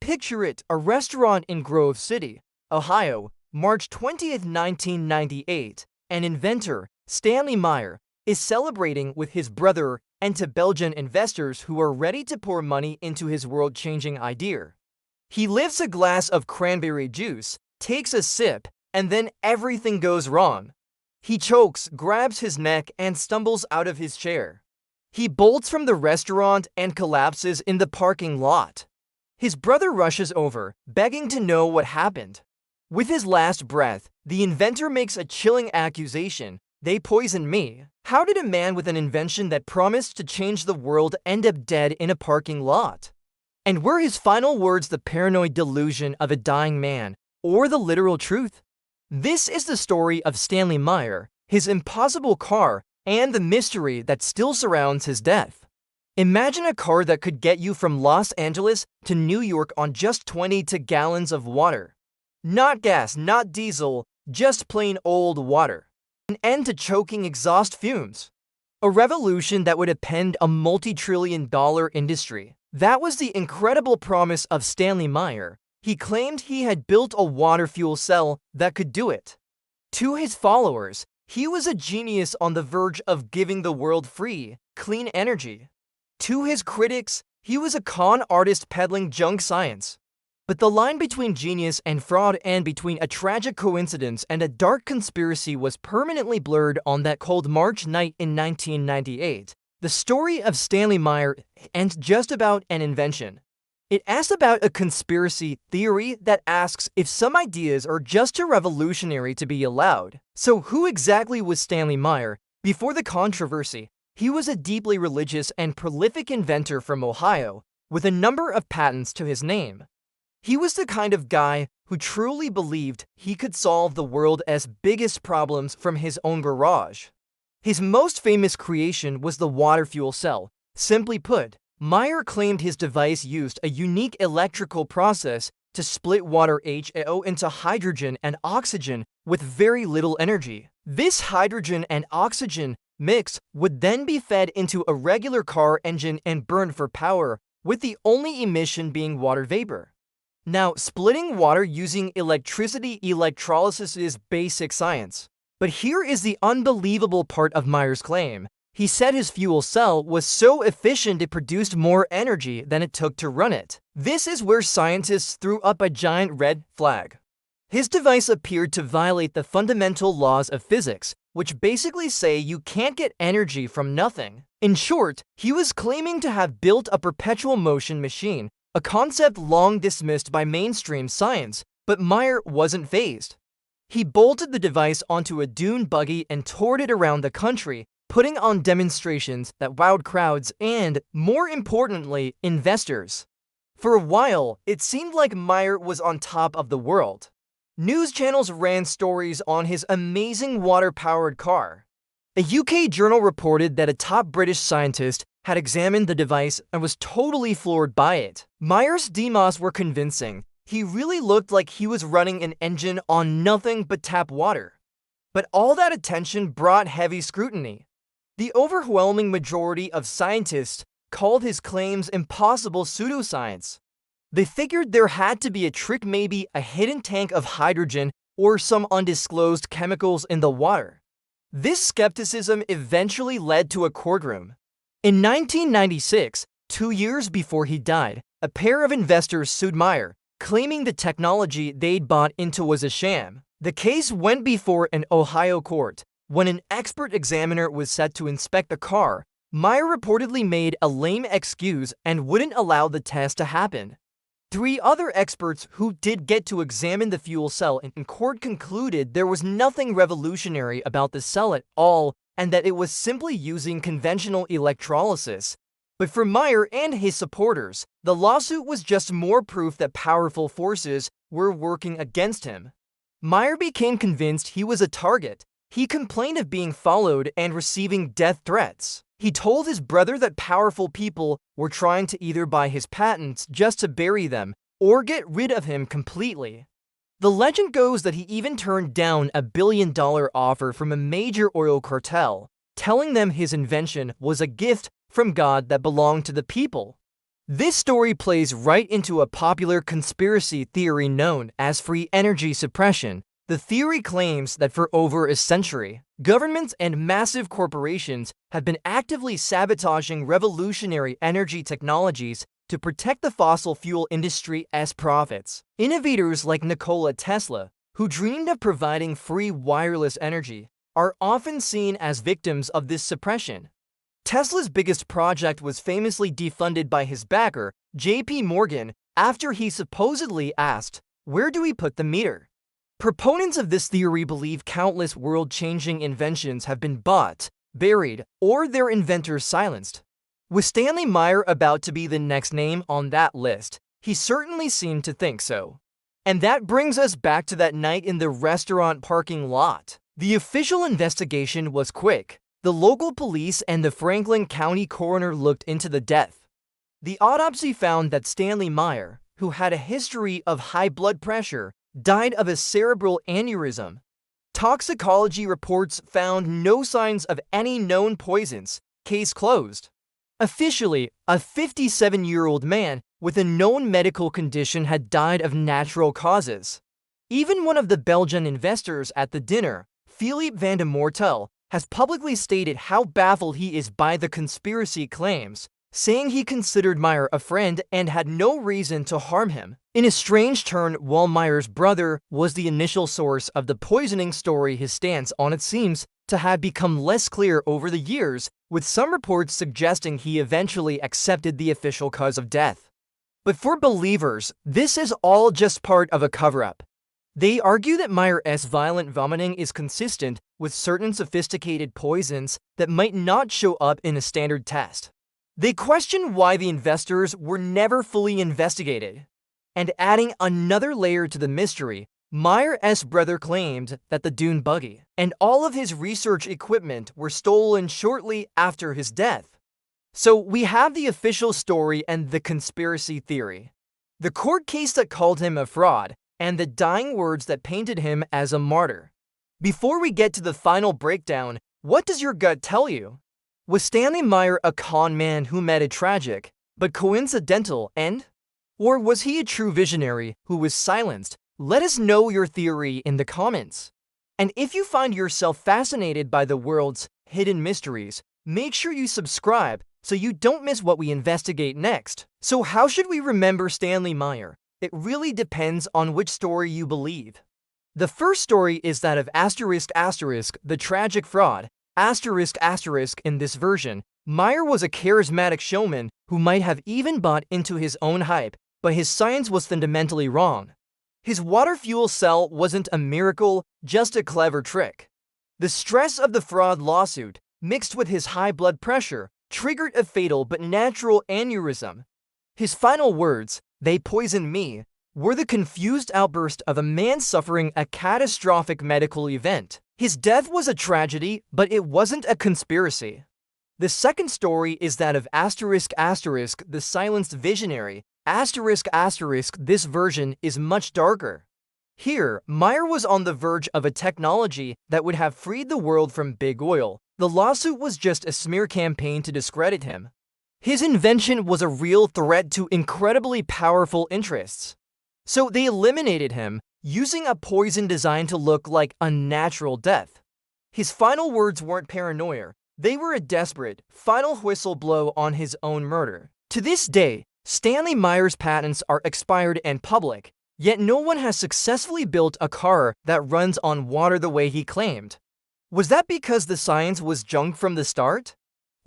Picture it, a restaurant in Grove City, Ohio, March 20th, 1998. An inventor, Stanley Meyer, is celebrating with his brother and to Belgian investors who are ready to pour money into his world-changing idea. He lifts a glass of cranberry juice, takes a sip, and then everything goes wrong. He chokes, grabs his neck, and stumbles out of his chair. He bolts from the restaurant and collapses in the parking lot. His brother rushes over, begging to know what happened. With his last breath, the inventor makes a chilling accusation: "They poisoned me." How did a man with an invention that promised to change the world end up dead in a parking lot? And were his final words the paranoid delusion of a dying man, or the literal truth? This is the story of Stanley Meyer, his impossible car, and the mystery that still surrounds his death. Imagine a car that could get you from Los Angeles to New York on just 22 gallons of water. Not gas, not diesel, just plain old water. An end to choking exhaust fumes. A revolution that would upend a multi-trillion-dollar industry. That was the incredible promise of Stanley Meyer. He claimed he had built a water fuel cell that could do it. To his followers, he was a genius on the verge of giving the world free, clean energy. To his critics, he was a con artist peddling junk science. But the line between genius and fraud, and between a tragic coincidence and a dark conspiracy, was permanently blurred on that cold March night in 1998. The story of Stanley Meyer ends just about an invention. It asks about a conspiracy theory that asks if some ideas are just too revolutionary to be allowed. So who exactly was Stanley Meyer? Before the controversy, he was a deeply religious and prolific inventor from Ohio, with a number of patents to his name. He was the kind of guy who truly believed he could solve the world's biggest problems from his own garage. His most famous creation was the water fuel cell. Simply put, Meyer claimed his device used a unique electrical process to split water HAO into hydrogen and oxygen with very little energy. This hydrogen and oxygen mix would then be fed into a regular car engine and burned for power, with the only emission being water vapor. Now, splitting water using electricity electrolysis is basic science. But here is the unbelievable part of Meyer's claim. He said his fuel cell was so efficient it produced more energy than it took to run it. This is where scientists threw up a giant red flag. His device appeared to violate the fundamental laws of physics, which basically say you can't get energy from nothing. In short, he was claiming to have built a perpetual motion machine, a concept long dismissed by mainstream science, but Meyer wasn't fazed. He bolted the device onto a dune buggy and toured it around the country, putting on demonstrations that wowed crowds and, more importantly, investors. For a while, it seemed like Meyer was on top of the world. News channels ran stories on his amazing water-powered car. A UK journal reported that a top British scientist had examined the device and was totally floored by it. Meyer's demos were convincing. He really looked like he was running an engine on nothing but tap water. But all that attention brought heavy scrutiny. The overwhelming majority of scientists called his claims impossible pseudoscience. They figured there had to be a trick, maybe a hidden tank of hydrogen or some undisclosed chemicals in the water. This skepticism eventually led to a courtroom. In 1996, 2 years before he died, a pair of investors sued Meyer, claiming the technology they'd bought into was a sham. The case went before an Ohio court. When an expert examiner was set to inspect the car, Meyer reportedly made a lame excuse and wouldn't allow the test to happen. 3 other experts who did get to examine the fuel cell in court concluded there was nothing revolutionary about the cell at all, and that it was simply using conventional electrolysis. But for Meyer and his supporters, the lawsuit was just more proof that powerful forces were working against him. Meyer became convinced he was a target. He complained of being followed and receiving death threats. He told his brother that powerful people were trying to either buy his patents just to bury them or get rid of him completely. The legend goes that he even turned down a $1 billion offer from a major oil cartel, telling them his invention was a gift from God that belonged to the people. This story plays right into a popular conspiracy theory known as free energy suppression. The theory claims that for over a century, governments and massive corporations have been actively sabotaging revolutionary energy technologies to protect the fossil fuel industry's profits. Innovators like Nikola Tesla, who dreamed of providing free wireless energy, are often seen as victims of this suppression. Tesla's biggest project was famously defunded by his backer, J.P. Morgan, after he supposedly asked, "Where do we put the meter?" Proponents of this theory believe countless world-changing inventions have been bought, buried, or their inventors silenced. With Stanley Meyer about to be the next name on that list, he certainly seemed to think so. And that brings us back to that night in the restaurant parking lot. The official investigation was quick. The local police and the Franklin County coroner looked into the death. The autopsy found that Stanley Meyer, who had a history of high blood pressure, died of a cerebral aneurysm. Toxicology reports found no signs of any known poisons. Case closed. Officially, a 57-year-old man with a known medical condition had died of natural causes. Even one of the Belgian investors at the dinner, Philippe van de Mortel, has publicly stated how baffled he is by the conspiracy claims, saying he considered Meyer a friend and had no reason to harm him. In a strange turn, while Meyer's brother was the initial source of the poisoning story, his stance on it seems to have become less clear over the years, with some reports suggesting he eventually accepted the official cause of death. But for believers, this is all just part of a cover-up. They argue that Meyer's violent vomiting is consistent with certain sophisticated poisons that might not show up in a standard test. They question why the investors were never fully investigated. And adding another layer to the mystery, Meyer's brother claimed that the dune buggy and all of his research equipment were stolen shortly after his death. So we have the official story and the conspiracy theory, the court case that called him a fraud, and the dying words that painted him as a martyr. Before we get to the final breakdown, what does your gut tell you? Was Stanley Meyer a con man who met a tragic, but coincidental end? Or was he a true visionary who was silenced? Let us know your theory in the comments. And if you find yourself fascinated by the world's hidden mysteries, make sure you subscribe so you don't miss what we investigate next. So how should we remember Stanley Meyer? It really depends on which story you believe. The first story is that of the tragic fraud. In this version, Meyer was a charismatic showman who might have even bought into his own hype, but his science was fundamentally wrong. His water fuel cell wasn't a miracle, just a clever trick. The stress of the fraud lawsuit, mixed with his high blood pressure, triggered a fatal but natural aneurysm. His final words, "They poisoned me," were the confused outburst of a man suffering a catastrophic medical event. His death was a tragedy, but it wasn't a conspiracy. The second story is that of the silenced visionary. This version is much darker. Here, Meyer was on the verge of a technology that would have freed the world from big oil. The lawsuit was just a smear campaign to discredit him. His invention was a real threat to incredibly powerful interests. So they eliminated him, using a poison designed to look like unnatural death. His final words weren't paranoia, they were a desperate, final whistle blow on his own murder. To this day, Stanley Meyer's patents are expired and public, yet no one has successfully built a car that runs on water the way he claimed. Was that because the science was junk from the start?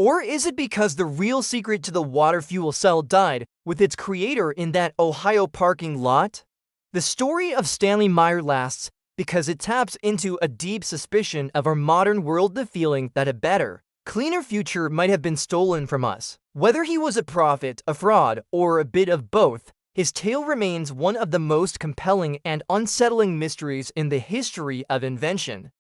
Or is it because the real secret to the water fuel cell died with its creator in that Ohio parking lot? The story of Stanley Meyer lasts because it taps into a deep suspicion of our modern world, the feeling that a better, cleaner future might have been stolen from us. Whether he was a prophet, a fraud, or a bit of both, his tale remains one of the most compelling and unsettling mysteries in the history of invention.